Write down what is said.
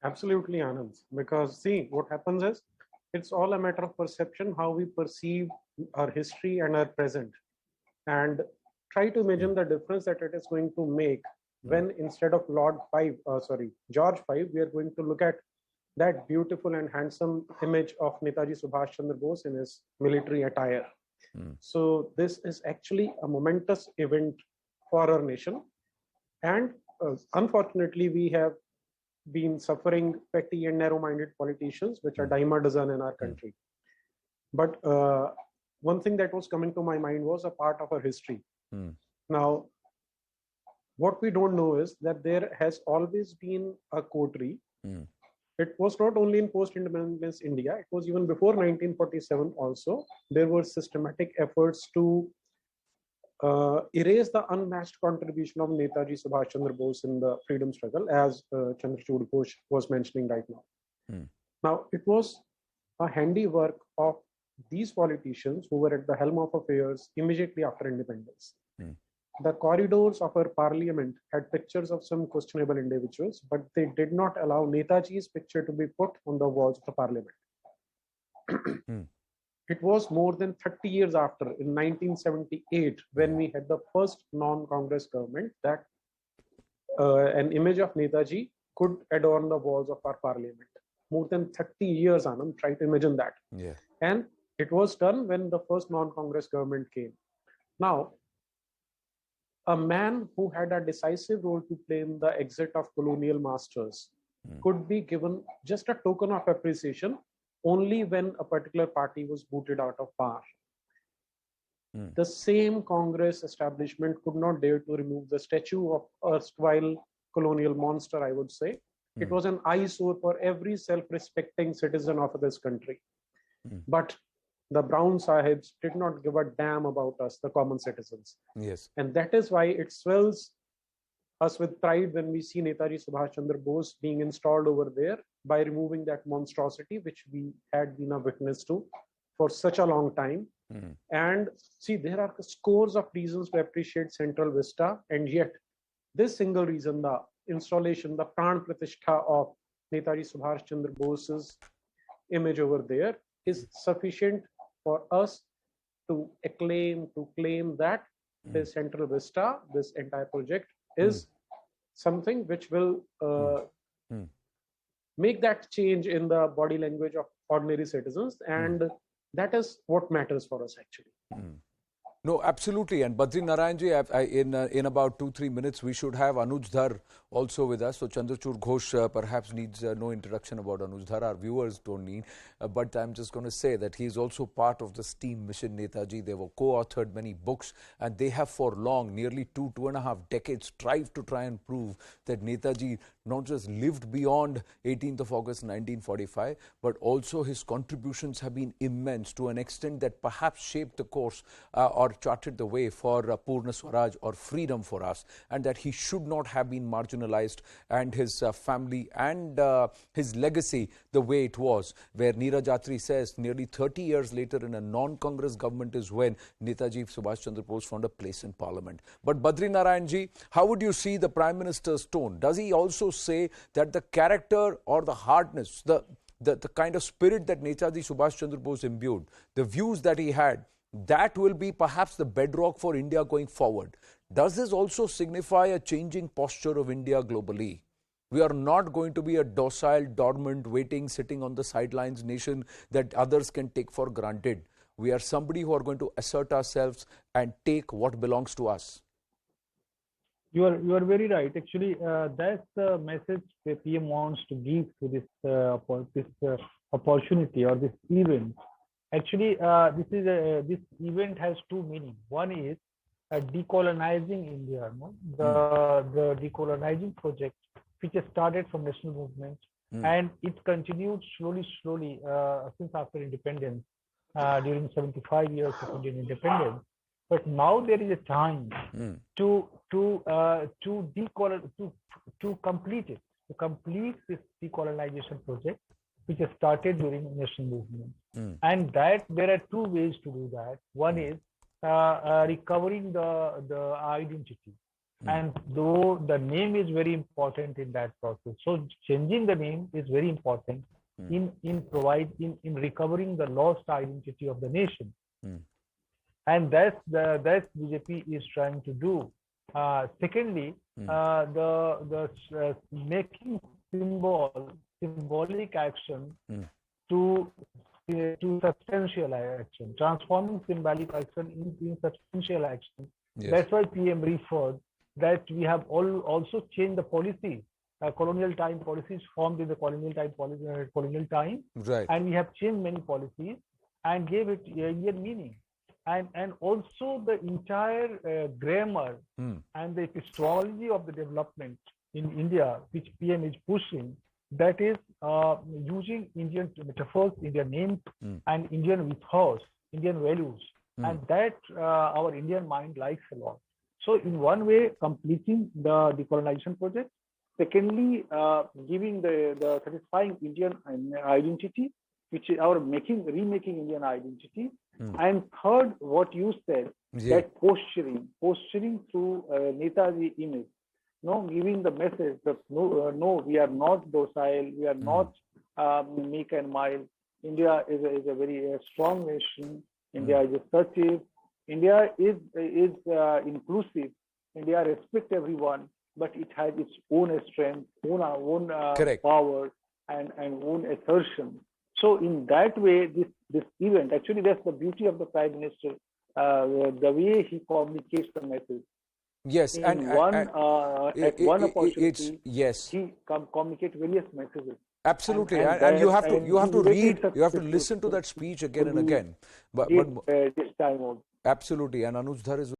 Absolutely, Anand. Because see, what happens is it's all a matter of perception, how we perceive our history and our present, and try to imagine the difference that it is going to make when instead of George V, we are going to look at that beautiful and handsome image of Netaji Subhash Chandra Bose in his military attire. So this is actually a momentous event for our nation, and unfortunately, we have been suffering petty and narrow-minded politicians, which are dime a dozen in our country. But one thing that was coming to my mind was a part of our history. Now, what we don't know is that there has always been a coterie. It was not only in post-independence India, it was even before 1947 also. There were systematic efforts to erase the unmatched contribution of Netaji Subhash Chandra Bose in the freedom struggle, as Chandrachud Ghosh was mentioning right now. Now, it was a handiwork of these politicians who were at the helm of affairs immediately after independence. The corridors of our parliament had pictures of some questionable individuals, but they did not allow Netaji's picture to be put on the walls of the parliament. It was more than 30 years after, in 1978, when we had the first non-Congress government, that an image of Netaji could adorn the walls of our parliament. More than 30 years, Anand, try to imagine that. And it was done when the first non-Congress government came. Now, a man who had a decisive role to play in the exit of colonial masters could be given just a token of appreciation only when a particular party was booted out of power. The same Congress establishment could not dare to remove the statue of erstwhile colonial monster, I would say. It was an eyesore for every self-respecting citizen of this country. But the Brown Sahibs did not give a damn about us, the common citizens. And that is why it swells us with pride when we see Netaji Subhash Chandra Bose being installed over there by removing that monstrosity which we had been a witness to for such a long time. And see, there are scores of reasons to appreciate Central Vista, and yet this single reason, the installation, the Pran Pratishtha of Netaji Subhash Chandra Bose's image over there, is sufficient for us to claim that this Central Vista, this entire project, is something which will make that change in the body language of ordinary citizens, and that is what matters for us actually. No, absolutely. And Badri Narayanji, in about 2-3 minutes, we should have Anuj Dhar also with us. So Chandrachud Ghosh perhaps needs no introduction about Anuj Dhar. Our viewers don't need. But I'm just going to say that he is also part of this team Mission Netaji. They were co-authored many books, and they have for long, nearly 2.5 decades, strived to try and prove that Netaji not just lived beyond 18th of August 1945, but also his contributions have been immense to an extent that perhaps shaped the course or charted the way for Purna Swaraj or freedom for us, and that he should not have been marginalized, and his family and his legacy the way it was, where Neera Jatri says nearly 30 years later in a non-Congress government is when Netaji Subhash Chandra Bose found a place in parliament. But Badri Narayanji, how would you see the Prime Minister's tone? Does he also say that the character or the hardness, the kind of spirit that Netaji Subhash Chandra Bose imbued, the views that he had, that will be perhaps the bedrock for India going forward? Does this also signify a changing posture of India globally? We are not going to be a docile, dormant, waiting, sitting on the sidelines nation that others can take for granted. We are somebody who are going to assert ourselves and take what belongs to us. You are very right. Actually, that's the message the PM wants to give to this opportunity or this event. Actually, this event has two meanings. One is decolonizing India. No? The decolonizing project, which has started from national movement, and it continued slowly since after independence, during 75 years of Indian independence. But now there is a time to complete it, to complete this decolonization project, which has started during national movement. And that there are two ways to do that. One is recovering the identity, And though the name is very important in that process, so changing the name is very important in recovering the lost identity of the nation. And that's BJP is trying to do. Secondly, the making symbolic action to substantial action, transforming symbolic action in substantial action. Yes. That's why PM referred that we have also changed the policy, colonial time policies formed in the colonial time, Right. and we have changed many policies and gave it Indian meaning. And also the entire grammar and the epistemology of the development in India, which PM is pushing, that is using Indian metaphors, Indian names, and Indian ethos, Indian values, and that our Indian mind likes a lot. So in one way, completing the decolonization project. Secondly, giving the satisfying Indian identity, which is our remaking Indian identity. And third, what you said, that posturing through Netaji image, giving the message that no, we are not docile, we are not meek and mild. India is a very strong nation. India is assertive. India is inclusive. India respects everyone, but it has its own strength, own power, and own assertion. So in that way, this event, actually that's the beauty of the Prime Minister, the way he communicates the message. Yes, at one opportunity, he communicates various messages. Absolutely, and you have to read, you have to listen to that speech again and again. But this time also. Absolutely, and Anuj Dhar is